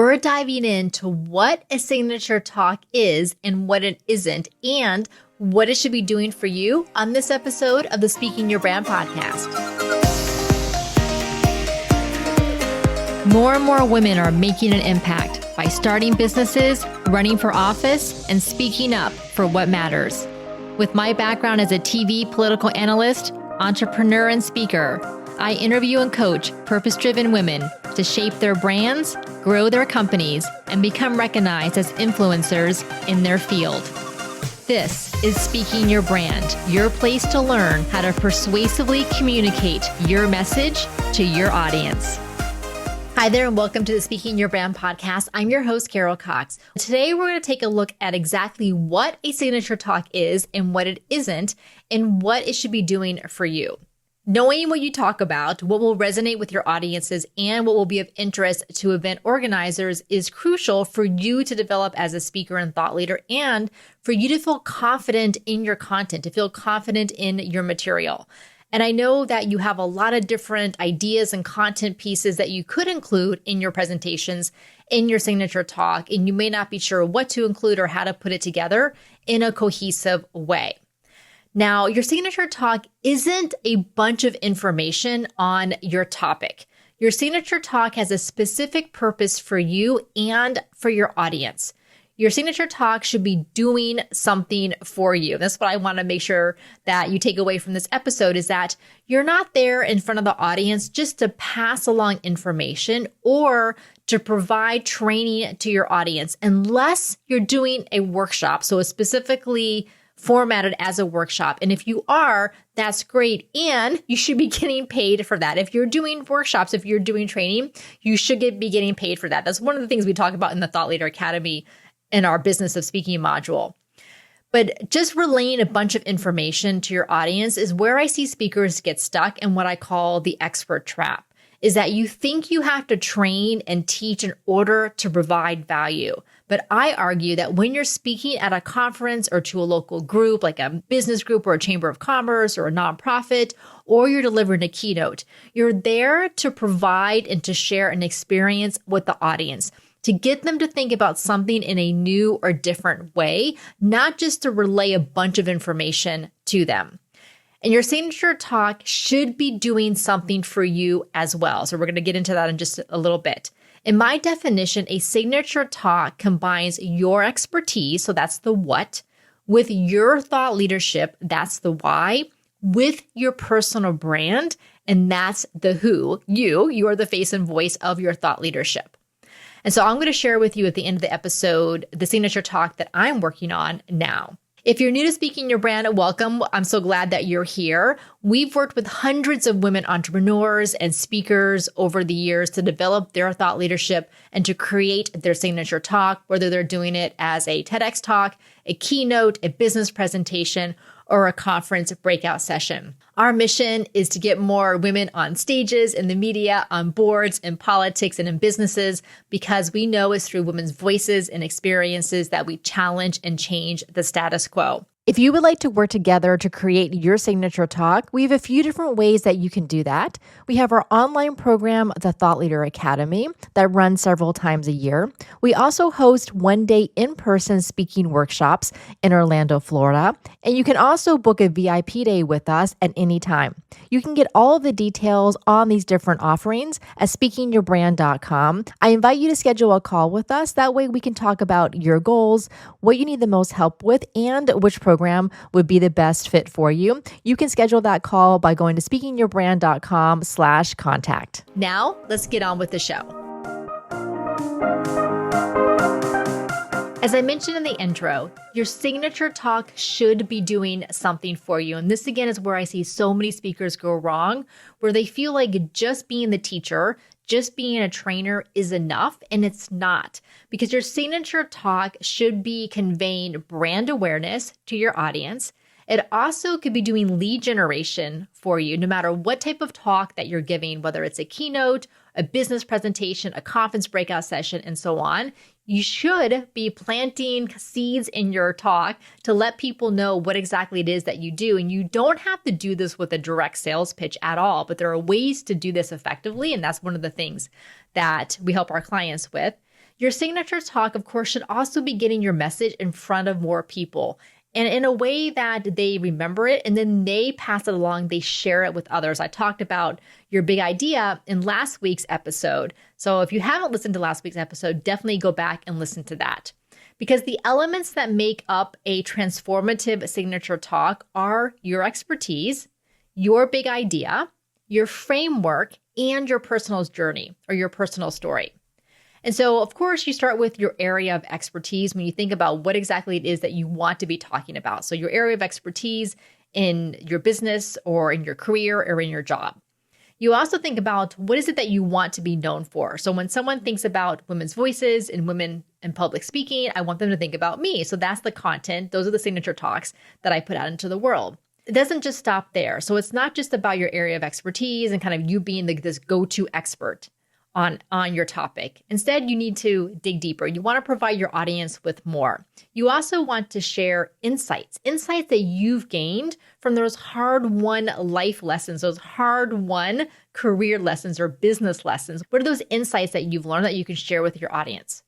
we're diving into what a signature talk is and what it isn't, and what it should be doing for you on this episode of the Speaking Your Brand podcast. More and more women are making an impact by starting businesses, running for office, and speaking up for what matters. With my background as a TV political analyst, entrepreneur, and speaker, I interview and coach purpose-driven women to shape their brands, grow their companies, and become recognized as influencers in their field. This is Speaking Your Brand, your place to learn how to persuasively communicate your message to your audience. Hi there, and welcome to the Speaking Your Brand podcast. I'm your host, Carol Cox. Today, we're going to take a look at exactly what a signature talk is and what it isn't, and what it should be doing for you. Knowing what you talk about, what will resonate with your audiences, and what will be of interest to event organizers is crucial for you to develop as a speaker and thought leader, and for you to feel confident in your content, to feel confident in your material. And I know that you have a lot of different ideas and content pieces that you could include in your presentations, in your signature talk, and you may not be sure what to include or how to put it together in a cohesive way. Now, your signature talk isn't a bunch of information on your topic. Your signature talk has a specific purpose for you and for your audience. Your signature talk should be doing something for you. That's what I want to make sure that you take away from this episode, is that you're not there in front of the audience just to pass along information or to provide training to your audience, unless you're doing a workshop. So it's specifically formatted as a workshop. And if you are, that's great. And you should be getting paid for that. If you're doing workshops, if you're doing training, you should be getting paid for that. That's one of the things we talk about in the Thought Leader Academy in our Business of Speaking module. But just relaying a bunch of information to your audience is where I see speakers get stuck in what I call the expert trap, is that you think you have to train and teach in order to provide value. But I argue that when you're speaking at a conference or to a local group, like a business group or a chamber of commerce or a nonprofit, or you're delivering a keynote, you're there to provide and to share an experience with the audience, to get them to think about something in a new or different way, not just to relay a bunch of information to them. And your signature talk should be doing something for you as well. So we're going to get into that in just a little bit. In my definition, a signature talk combines your expertise, so that's the what, with your thought leadership, that's the why, with your personal brand, and that's the who. You are the face and voice of your thought leadership. And so I'm going to share with you at the end of the episode the signature talk that I'm working on now. If you're new to Speaking Your Brand, welcome. I'm so glad that you're here. We've worked with hundreds of women entrepreneurs and speakers over the years to develop their thought leadership and to create their signature talk, whether they're doing it as a TEDx talk, a keynote, a business presentation, or a conference breakout session. Our mission is to get more women on stages, in the media, on boards, in politics, and in businesses, because we know it's through women's voices and experiences that we challenge and change the status quo. If you would like to work together to create your signature talk, we have a few different ways that you can do that. We have our online program, the Thought Leader Academy, that runs several times a year. We also host one-day in-person speaking workshops in Orlando, Florida. And you can also book a VIP day with us at any time. You can get all of the details on these different offerings at speakingyourbrand.com. I invite you to schedule a call with us. That way we can talk about your goals, what you need the most help with, and which program would be the best fit for you. You can schedule that call by going to speakingyourbrand.com/contact. Now, let's get on with the show. As I mentioned in the intro, your signature talk should be doing something for you. And this, again, is where I see so many speakers go wrong, where they feel like just being the teacher, just being a trainer is enough, and it's not. Because your signature talk should be conveying brand awareness to your audience. It also could be doing lead generation for you, no matter what type of talk that you're giving, whether it's a keynote, a business presentation, a conference breakout session, and so on. You should be planting seeds in your talk to let people know what exactly it is that you do. And you don't have to do this with a direct sales pitch at all, but there are ways to do this effectively. And that's one of the things that we help our clients with. Your signature talk, of course, should also be getting your message in front of more people and in a way that they remember it and then they pass it along, they share it with others. I talked about your big idea in last week's episode. So if you haven't listened to last week's episode, definitely go back and listen to that. Because the elements that make up a transformative signature talk are your expertise, your big idea, your framework, and your personal journey or your personal story. And so, of course, you start with your area of expertise when you think about what exactly it is that you want to be talking about. So your area of expertise in your business or in your career or in your job. You also think about what is it that you want to be known for. So when someone thinks about women's voices and women in public speaking, I want them to think about me. So that's the content. Those are the signature talks that I put out into the world. It doesn't just stop there. So it's not just about your area of expertise and kind of you being this go-to expert on your topic. Instead, you need to dig deeper. You want to provide your audience with more. You also want to share insights that you've gained from those hard-won life lessons, those hard-won career lessons or business lessons. What are those insights that you've learned that you can share with your audience?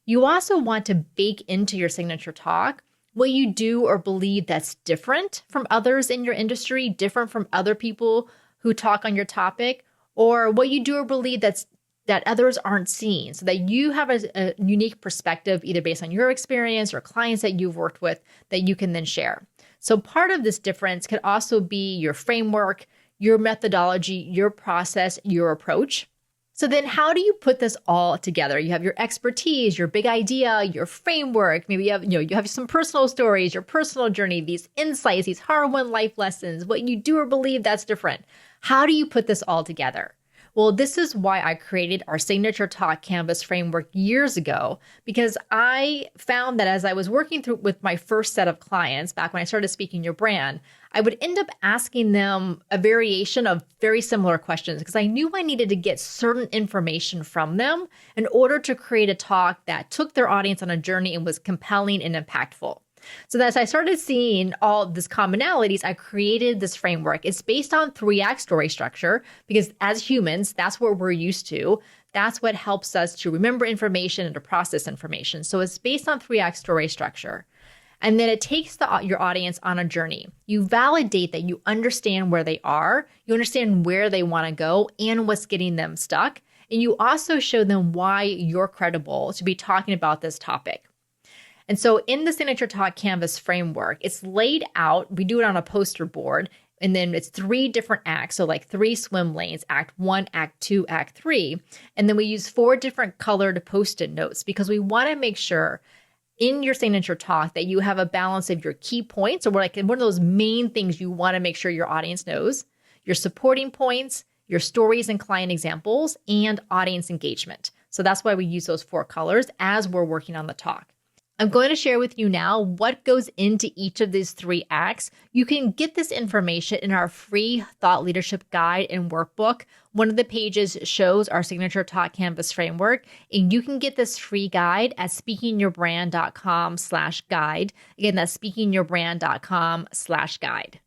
You also want to bake into your signature talk what you do or believe that's different from others in your industry, different from other people who talk on your topic, or what you do or believe that others aren't seeing, so that you have a unique perspective, either based on your experience or clients that you've worked with that you can then share. So part of this difference could also be your framework, your methodology, your process, your approach. So then how do you put this all together? You have your expertise, your big idea, your framework, maybe you have some personal stories, your personal journey, these insights, these hard-won life lessons, what you do or believe that's different. How do you put this all together? Well, this is why I created our signature talk canvas framework years ago, because I found that as I was working through with my first set of clients back when I started Speaking Your Brand, I would end up asking them a variation of very similar questions because I knew I needed to get certain information from them in order to create a talk that took their audience on a journey and was compelling and impactful. So as I started seeing all of these commonalities, I created this framework. It's based on 3-act story structure because as humans, that's what we're used to. That's what helps us to remember information and to process information. So it's based on 3-act story structure. And then it takes your audience on a journey. You validate that you understand where they are, you understand where they want to go and what's getting them stuck. And you also show them why you're credible to be talking about this topic. And so in the Signature Talk Canvas framework, it's laid out, we do it on a poster board, and then it's 3 different acts. So like 3 swim lanes, act 1, act 2, act 3. And then we use 4 different colored Post-it notes because we want to make sure in your signature talk that you have a balance of your key points, or like one of those main things you want to make sure your audience knows, your supporting points, your stories and client examples, and audience engagement. So that's why we use those 4 colors as we're working on the talk. I'm going to share with you now what goes into each of these 3 acts. You can get this information in our free thought leadership guide and workbook. One of the pages shows our signature talk canvas framework, and you can get this free guide at speakingyourbrand.com/guide. Again, that's speakingyourbrand.com/guide.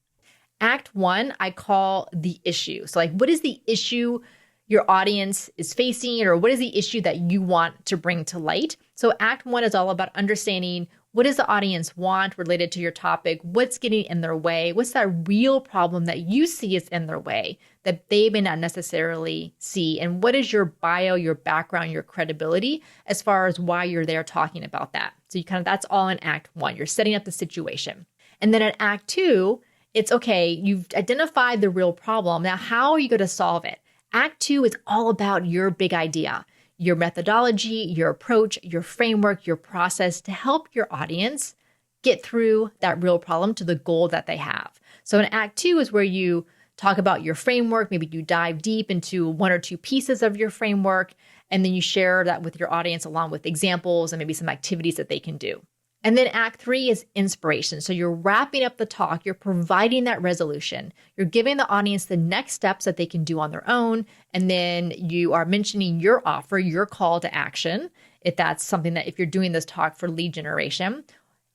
Act 1, I call the issue. So like, what is the issue your audience is facing, or what is the issue that you want to bring to light? So Act 1 is all about understanding what does the audience want related to your topic, what's getting in their way, what's that real problem that you see is in their way that they may not necessarily see, and what is your bio, your background, your credibility as far as why you're there talking about that. So that's all in Act 1. You're setting up the situation. And then in Act 2, it's okay, you've identified the real problem. Now, how are you going to solve it? Act 2 is all about your big idea, your methodology, your approach, your framework, your process to help your audience get through that real problem to the goal that they have. So in Act 2 is where you talk about your framework. Maybe you dive deep into 1 or 2 pieces of your framework, and then you share that with your audience along with examples and maybe some activities that they can do. And then Act 3 is inspiration. So you're wrapping up the talk, you're providing that resolution, you're giving the audience the next steps that they can do on their own, and then you are mentioning your offer, your call to action, if that's something that if you're doing this talk for lead generation.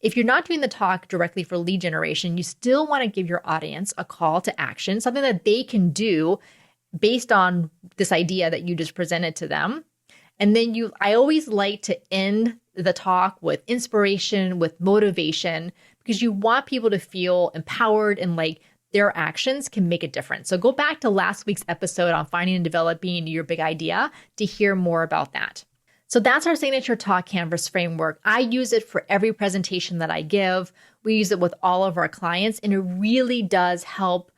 If you're not doing the talk directly for lead generation, you still want to give your audience a call to action, something that they can do based on this idea that you just presented to them. And then I always like to end the talk with inspiration, with motivation, because you want people to feel empowered and like their actions can make a difference. So go back to last week's episode on finding and developing your big idea to hear more about that. So that's our signature talk canvas framework. I use it for every presentation that I give. We use it with all of our clients, and it really does help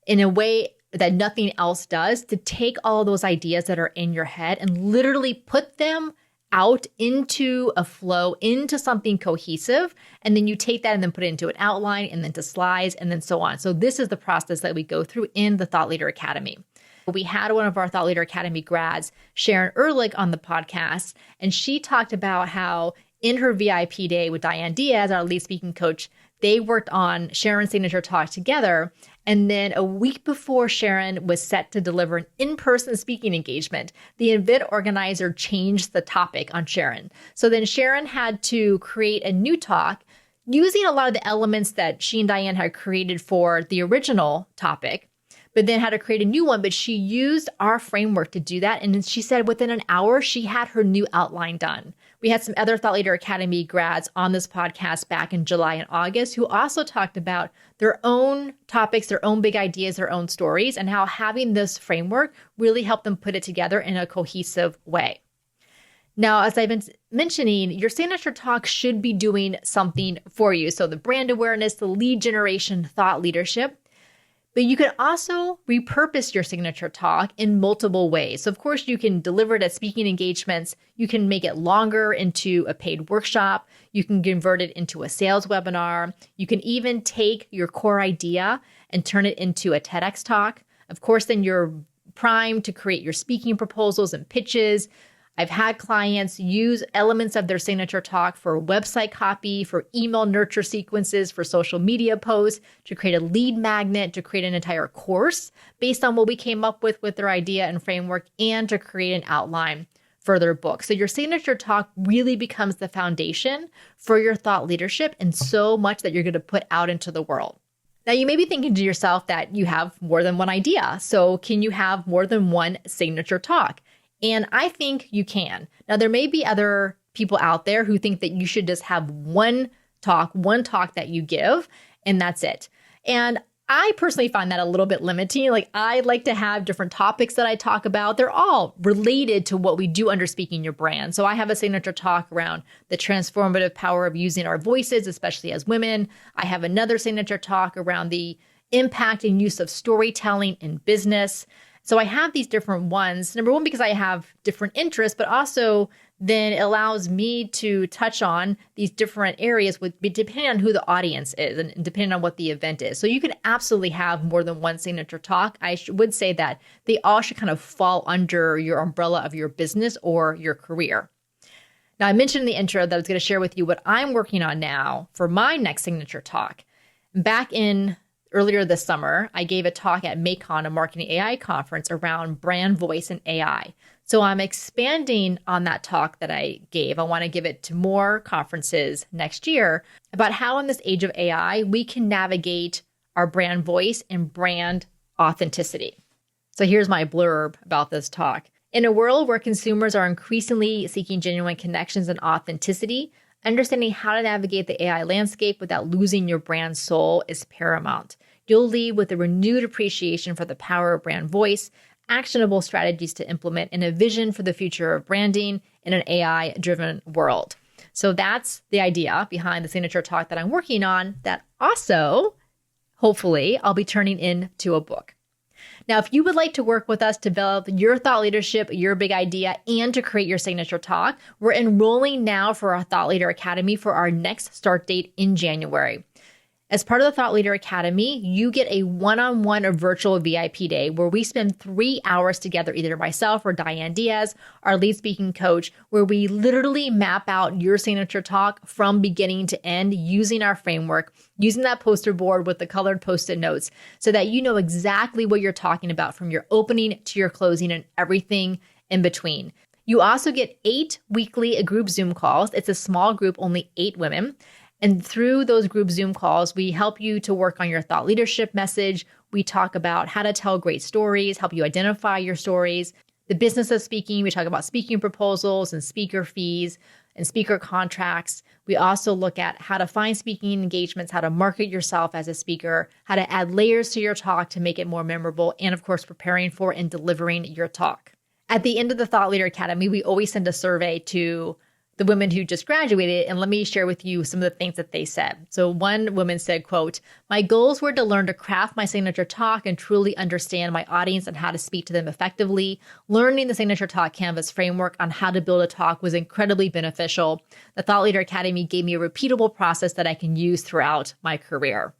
in a way that nothing else does to take all of those ideas that are in your head and literally put them out into a flow, into something cohesive. And then you take that and then put it into an outline and then to slides and then so on. So this is the process that we go through in the Thought Leader Academy. We had one of our Thought Leader Academy grads, Sharon Ehrlich, on the podcast, and she talked about how in her VIP day with Diane Diaz, our lead speaking coach, they worked on Sharon's signature talk together. And then a week before Sharon was set to deliver an in-person speaking engagement, the event organizer changed the topic on Sharon. So then Sharon had to create a new talk using a lot of the elements that she and Diane had created for the original topic, but then had to create a new one. But she used our framework to do that. And she said within an hour, she had her new outline done. We had some other Thought Leader Academy grads on this podcast back in July and August who also talked about their own topics, their own big ideas, their own stories, and how having this framework really helped them put it together in a cohesive way. Now, as I've been mentioning, your signature talk should be doing something for you. So the brand awareness, the lead generation, thought leadership. But you can also repurpose your signature talk in multiple ways. So of course, you can deliver it at speaking engagements. You can make it longer into a paid workshop. You can convert it into a sales webinar. You can even take your core idea and turn it into a TEDx talk. Of course, then you're primed to create your speaking proposals and pitches. I've had clients use elements of their signature talk for website copy, for email nurture sequences, for social media posts, to create a lead magnet, to create an entire course based on what we came up with their idea and framework, and to create an outline for their book. So your signature talk really becomes the foundation for your thought leadership and so much that you're going to put out into the world. Now, you may be thinking to yourself that you have more than one idea. So can you have more than one signature talk? And I think you can. Now, there may be other people out there who think that you should just have one talk that you give, and that's it. And I personally find that a little bit limiting. Like, I like to have different topics that I talk about. They're all related to what we do under Speaking Your Brand. So I have a signature talk around the transformative power of using our voices, especially as women. I have another signature talk around the impact and use of storytelling in business. So I have these different ones, number one, because I have different interests, but also then it allows me to touch on these different areas depending on who the audience is and depending on what the event is. So you can absolutely have more than one signature talk. I would say that they all should kind of fall under your umbrella of your business or your career. Now, I mentioned in the intro that I was going to share with you what I'm working on now for my next signature talk. Back in earlier this summer, I gave a talk at Macon, a marketing AI conference around brand voice and AI. So I'm expanding on that talk that I gave. I want to give it to more conferences next year about how in this age of AI, we can navigate our brand voice and brand authenticity. So here's my blurb about this talk. In a world where consumers are increasingly seeking genuine connections and authenticity, understanding how to navigate the AI landscape without losing your brand soul is paramount. You'll leave with a renewed appreciation for the power of brand voice, actionable strategies to implement, and a vision for the future of branding in an AI-driven world. So that's the idea behind the signature talk that I'm working on that also, hopefully, I'll be turning into a book. Now, if you would like to work with us to develop your thought leadership, your big idea, and to create your signature talk, we're enrolling now for our Thought Leader Academy for our next start date in January. As part of the Thought Leader Academy, you get a one-on-one or virtual VIP day where we spend 3 hours together, either myself or Diane Diaz, our lead speaking coach, where we literally map out your signature talk from beginning to end using our framework, using that poster board with the colored Post-it notes so that you know exactly what you're talking about from your opening to your closing and everything in between. You also get 8 weekly group Zoom calls. It's a small group, only 8 women. And through those group Zoom calls, we help you to work on your thought leadership message. We talk about how to tell great stories, help you identify your stories, the business of speaking. We talk about speaking proposals and speaker fees and speaker contracts. We also look at how to find speaking engagements, how to market yourself as a speaker, how to add layers to your talk to make it more memorable, and of course, preparing for and delivering your talk. At the end of the Thought Leader Academy, we always send a survey to the women who just graduated, and let me share with you some of the things that they said. So one woman said, quote, "My goals were to learn to craft my signature talk and truly understand my audience and how to speak to them effectively. Learning the Signature Talk Canvas framework on how to build a talk was incredibly beneficial. The Thought Leader Academy gave me a repeatable process that I can use throughout my career."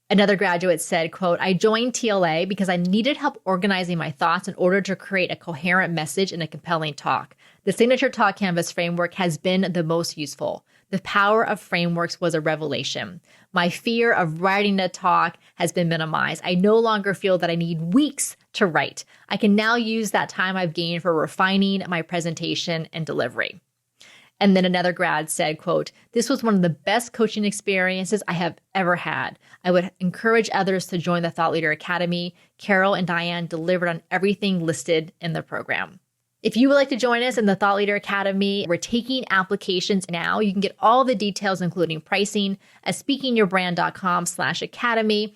Another graduate said, quote, "I joined TLA because I needed help organizing my thoughts in order to create a coherent message and a compelling talk. The Signature Talk Canvas framework has been the most useful. The power of frameworks was a revelation. My fear of writing a talk has been minimized. I no longer feel that I need weeks to write. I can now use that time I've gained for refining my presentation and delivery." And then another grad said, quote, "This was one of the best coaching experiences I have ever had. I would encourage others to join the Thought Leader Academy. Carol and Diane delivered on everything listed in the program." If you would like to join us in the Thought Leader Academy, we're taking applications now. You can get all the details, including pricing, at speakingyourbrand.com/academy.